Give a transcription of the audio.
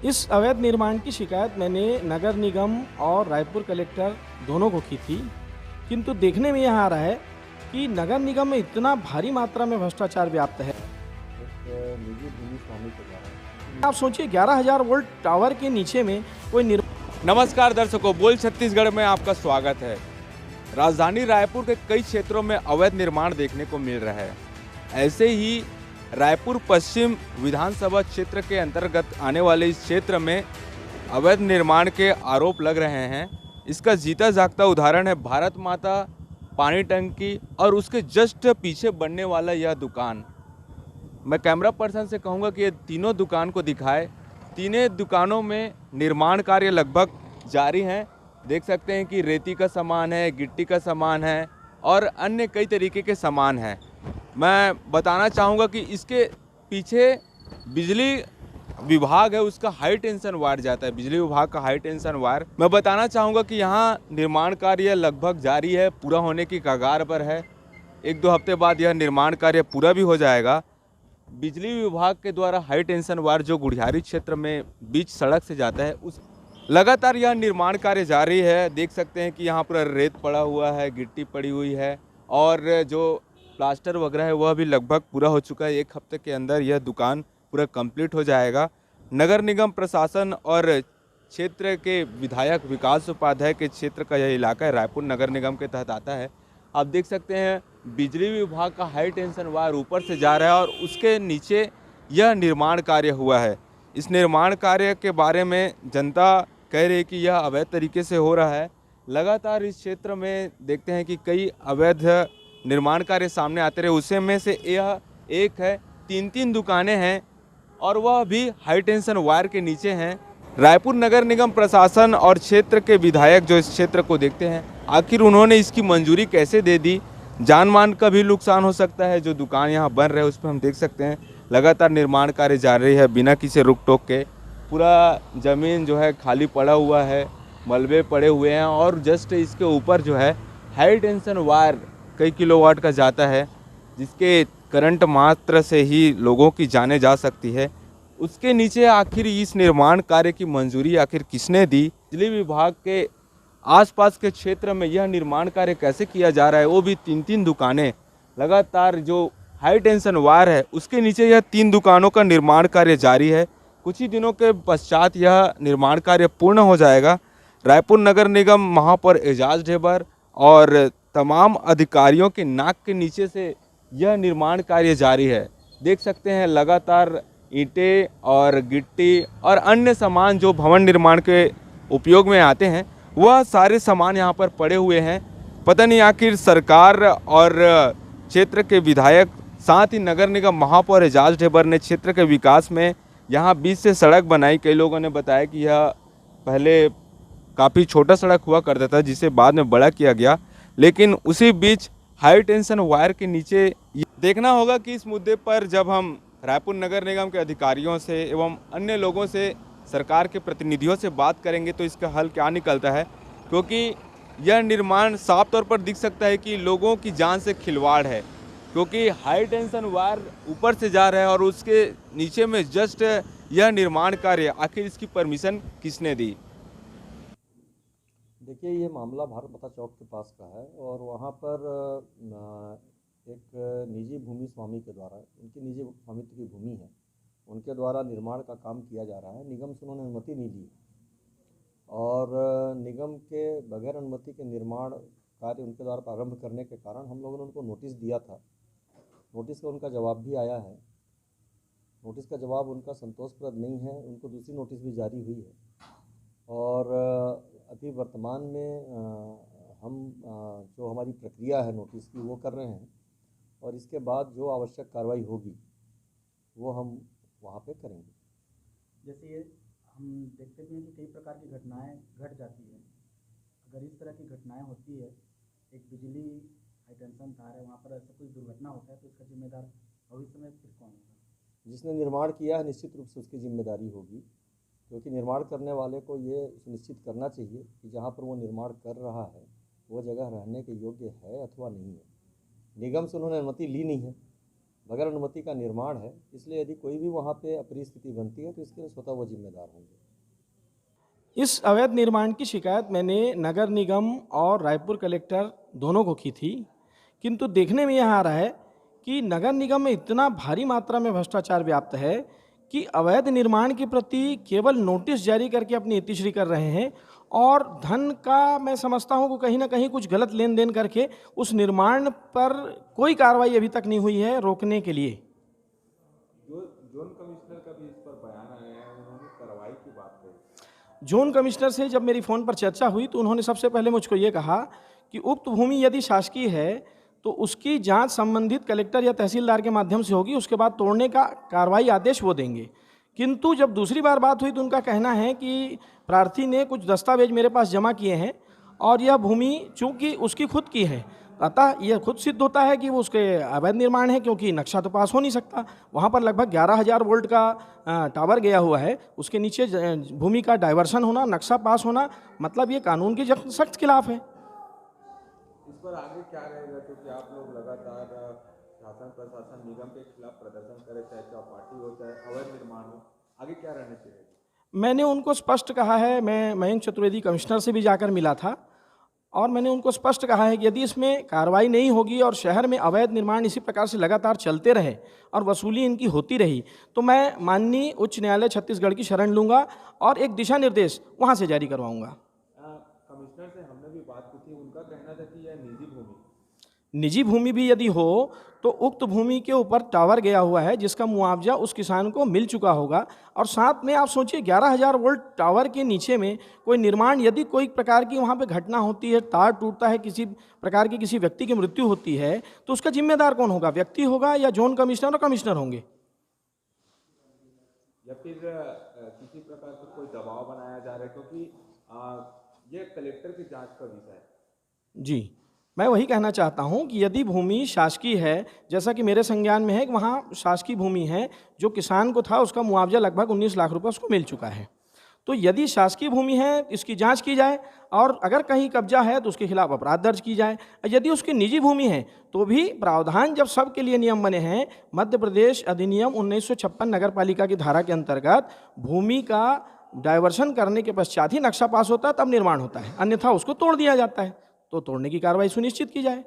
इस अवैध निर्माण की शिकायत मैंने नगर निगम और रायपुर कलेक्टर दोनों को की थी, किंतु देखने में यह आ रहा है कि नगर निगम में इतना भारी मात्रा में भ्रष्टाचार व्याप्त है। एक निजी भूमि स्वामी के द्वारा। आप सोचिए 11,000 वोल्ट टावर के नीचे में कोई नमस्कार दर्शकों, बोल छत्तीसगढ़ में आपका स्वागत है। राजधानी रायपुर के कई क्षेत्रों में अवैध निर्माण देखने को मिल रहा है। ऐसे ही रायपुर पश्चिम विधानसभा क्षेत्र के अंतर्गत आने वाले इस क्षेत्र में अवैध निर्माण के आरोप लग रहे हैं। इसका जीता जागता उदाहरण है भारत माता पानी टंकी और उसके जस्ट पीछे बनने वाला यह दुकान। मैं कैमरा पर्सन से कहूँगा कि ये तीनों दुकान को दिखाए। तीनों दुकानों में निर्माण कार्य लगभग जारी हैं। देख सकते हैं कि रेती का सामान है, गिट्टी का सामान है और अन्य कई तरीके के सामान हैं। मैं बताना चाहूँगा कि इसके पीछे बिजली विभाग है, उसका हाई टेंशन वायर जाता है, बिजली विभाग का हाई टेंशन वायर। मैं बताना चाहूँगा कि यहाँ निर्माण कार्य लगभग जारी है, पूरा होने की कगार पर है। 1-2 हफ्ते बाद यह निर्माण कार्य पूरा भी हो जाएगा। बिजली विभाग के द्वारा हाई टेंशन वायर जो गुढ़ियारी क्षेत्र में बीच सड़क से जाता है, उस लगातार यह निर्माण कार्य जारी है। देख सकते हैं कि यहाँ पर रेत पड़ा हुआ है, गिट्टी पड़ी हुई है और जो प्लास्टर वगैरह है वह भी लगभग पूरा हो चुका है। 1 हफ्ते के अंदर यह दुकान पूरा कंप्लीट हो जाएगा। नगर निगम प्रशासन और क्षेत्र के विधायक विकास उपाध्याय के क्षेत्र का यह इलाका है, रायपुर नगर निगम के तहत आता है। आप देख सकते हैं बिजली विभाग का हाई टेंशन वायर ऊपर से जा रहा है और उसके नीचे यह निर्माण कार्य हुआ है। इस निर्माण कार्य के बारे में जनता कह रही है कि यह अवैध तरीके से हो रहा है। लगातार इस क्षेत्र में देखते हैं कि कई अवैध निर्माण कार्य सामने आते रहे, उसे में से यह एक है। 3-3 दुकानें हैं और वह भी हाई टेंशन वायर के नीचे हैं। रायपुर नगर निगम प्रशासन और क्षेत्र के विधायक जो इस क्षेत्र को देखते हैं, आखिर उन्होंने इसकी मंजूरी कैसे दे दी। जान मान का भी नुकसान हो सकता है। जो दुकान यहाँ बन रहे हैं उस पर हम देख सकते हैं लगातार निर्माण कार्य जारी है बिना किसी रुक टोक के। पूरा ज़मीन जो है खाली पड़ा हुआ है, मलबे पड़े हुए हैं और जस्ट इसके ऊपर जो है हाई टेंशन वायर कई किलोवाट का जाता है, जिसके करंट मात्र से ही लोगों की जानें जा सकती है। उसके नीचे आखिर इस निर्माण कार्य की मंजूरी आखिर किसने दी। बिजली विभाग के आसपास के क्षेत्र में यह निर्माण कार्य कैसे किया जा रहा है, वो भी 3-3 दुकानें लगातार जो हाई टेंशन वायर है उसके नीचे यह 3 दुकानों का निर्माण कार्य जारी है। कुछ ही दिनों के पश्चात यह निर्माण कार्य पूर्ण हो जाएगा। रायपुर नगर निगम महापौर एजाज ढेबर और तमाम अधिकारियों के नाक के नीचे से यह निर्माण कार्य जारी है। देख सकते हैं लगातार ईंटें और गिट्टी और अन्य सामान जो भवन निर्माण के उपयोग में आते हैं वह सारे सामान यहाँ पर पड़े हुए हैं। पता नहीं आखिर सरकार और क्षेत्र के विधायक साथ ही नगर निगम महापौर एजाज ढेबर ने क्षेत्र के विकास में यहाँ बीच से सड़क बनाई। कई लोगों ने बताया कि यह पहले काफ़ी छोटा सड़क हुआ करता था जिसे बाद में बड़ा किया गया, लेकिन उसी बीच हाई टेंशन वायर के नीचे देखना होगा कि इस मुद्दे पर जब हम रायपुर नगर निगम के अधिकारियों से एवं अन्य लोगों से, सरकार के प्रतिनिधियों से बात करेंगे तो इसका हल क्या निकलता है। क्योंकि यह निर्माण साफ तौर पर दिख सकता है कि लोगों की जान से खिलवाड़ है, क्योंकि हाई टेंशन वायर ऊपर से जा रहा है और उसके नीचे में जस्ट यह निर्माण कार्य, आखिर इसकी परमिशन किसने दी। देखिए, ये मामला भारत माता चौक के पास का है और वहाँ पर एक निजी भूमि स्वामी के द्वारा, उनकी निजी स्वामित्व की भूमि है, उनके द्वारा निर्माण का काम किया जा रहा है। निगम से उन्होंने अनुमति नहीं ली और निगम के बगैर अनुमति के निर्माण कार्य उनके द्वारा प्रारंभ करने के कारण हम लोगों ने उनको नोटिस दिया था। नोटिस का उनका जवाब भी आया है। नोटिस का जवाब उनका संतोषप्रद नहीं है, उनको दूसरी नोटिस भी जारी हुई है और अभी वर्तमान में हम जो हमारी प्रक्रिया है नोटिस की वो कर रहे हैं और इसके बाद जो आवश्यक कार्रवाई होगी वो हम वहाँ पे करेंगे। जैसे ये हम देखते भी हैं कि कई प्रकार की घटनाएं घट जाती हैं। अगर इस तरह की घटनाएं होती है, एक बिजली हाई टेंशन तार है, वहाँ पर ऐसा कोई दुर्घटना होता है तो इसका जिम्मेदार भविष्य में फिर कौन होगा? जिसने निर्माण किया है निश्चित रूप से उसकी जिम्मेदारी होगी, क्योंकि निर्माण करने वाले को ये सुनिश्चित करना चाहिए कि जहाँ पर वो निर्माण कर रहा है वो जगह रहने के योग्य है अथवा नहीं है। निगम से उन्होंने अनुमति ली नहीं है। बगैर अनुमति का निर्माण है, इसलिए यदि कोई भी वहाँ पे अप्रिय स्थिति बनती है तो इसके लिए स्वतः वो जिम्मेदार होंगे। इस अवैध निर्माण की शिकायत मैंने नगर निगम और रायपुर कलेक्टर दोनों को की थी, किंतु देखने में यह आ रहा है कि नगर निगम में इतना भारी मात्रा में भ्रष्टाचार व्याप्त है कि अवैध निर्माण के प्रति केवल नोटिस जारी करके अपनी इतिश्री कर रहे हैं और धन का मैं समझता हूं कि कहीं ना कहीं कुछ गलत लेन देन करके उस निर्माण पर कोई कार्रवाई अभी तक नहीं हुई है रोकने के लिए। जो जोन कमिश्नर का भी इस पर बयान आया है, उन्होंने कार्रवाई की बात कही। जोन कमिश्नर से जब मेरी फ़ोन पर चर्चा हुई तो उन्होंने सबसे पहले मुझको ये कहा कि उक्त भूमि यदि शासकीय है तो उसकी जांच संबंधित कलेक्टर या तहसीलदार के माध्यम से होगी, उसके बाद तोड़ने का कार्रवाई आदेश वो देंगे। किंतु जब दूसरी बार बात हुई तो उनका कहना है कि प्रार्थी ने कुछ दस्तावेज मेरे पास जमा किए हैं और यह भूमि चूंकि उसकी खुद की है, अतः यह खुद सिद्ध होता है कि वो उसके अवैध निर्माण है, क्योंकि नक्शा तो पास हो नहीं सकता। वहाँ पर लगभग 11,000 वोल्ट का टावर गया हुआ है, उसके नीचे भूमि का डाइवर्सन होना, नक्शा पास होना, मतलब ये कानून के सख्त खिलाफ है। इस पर आगे क्या रहेगा, क्योंकि आप लोग लगातार शासन प्रशासन निगम के खिलाफ प्रदर्शन करें, चाहे चौपाटी हो चाहे अवैध निर्माण हो, आगे क्या रणनीति रहेगी? मैंने उनको स्पष्ट कहा है, मैं मयंक चतुर्वेदी कमिश्नर से भी जाकर मिला था और मैंने उनको स्पष्ट कहा है कि यदि इसमें कार्रवाई नहीं होगी और शहर में अवैध निर्माण इसी प्रकार से लगातार चलते रहे और वसूली इनकी होती रही तो मैं माननीय उच्च न्यायालय छत्तीसगढ़ की शरण लूँगा और एक दिशा निर्देश वहाँ से जारी करवाऊँगा। कमिश्नर से हमने भी बात की थी, उनका कहना था कि यह निजी भूमि भी यदि हो तो उक्त भूमि के ऊपर टावर गया हुआ है जिसका मुआवजा उस किसान को मिल चुका होगा, और साथ में आप सोचिए 11,000 वोल्ट टावर के नीचे में कोई निर्माण, यदि कोई प्रकार की वहाँ पे घटना होती है, तार टूटता है, किसी प्रकार की किसी व्यक्ति की मृत्यु होती है तो उसका जिम्मेदार कौन होगा? व्यक्ति होगा या जोन कमिश्नर और कमिश्नर होंगे? या फिर किसी प्रकार का कोई दबाव बनाया जा रहा है, क्योंकि ये कलेक्टर की जांच का विषय है। जी, मैं वही कहना चाहता हूं कि यदि भूमि शासकीय है, जैसा कि मेरे संज्ञान में है कि वहाँ शासकीय भूमि है, जो किसान को था उसका मुआवजा लगभग 19 लाख रुपए उसको मिल चुका है, तो यदि शासकीय भूमि है इसकी जांच की जाए और अगर कहीं कब्जा है तो उसके खिलाफ अपराध दर्ज की जाए। यदि उसकी निजी भूमि है तो भी प्रावधान जब सबके लिए नियम बने हैं, मध्य प्रदेश अधिनियम 1956 नगर पालिका की धारा के अंतर्गत भूमि का डाइवर्शन करने के पश्चात ही नक्शा पास होता है, तब निर्माण होता है, अन्यथा उसको तोड़ दिया जाता है, तो तोड़ने की कार्रवाई सुनिश्चित की जाए।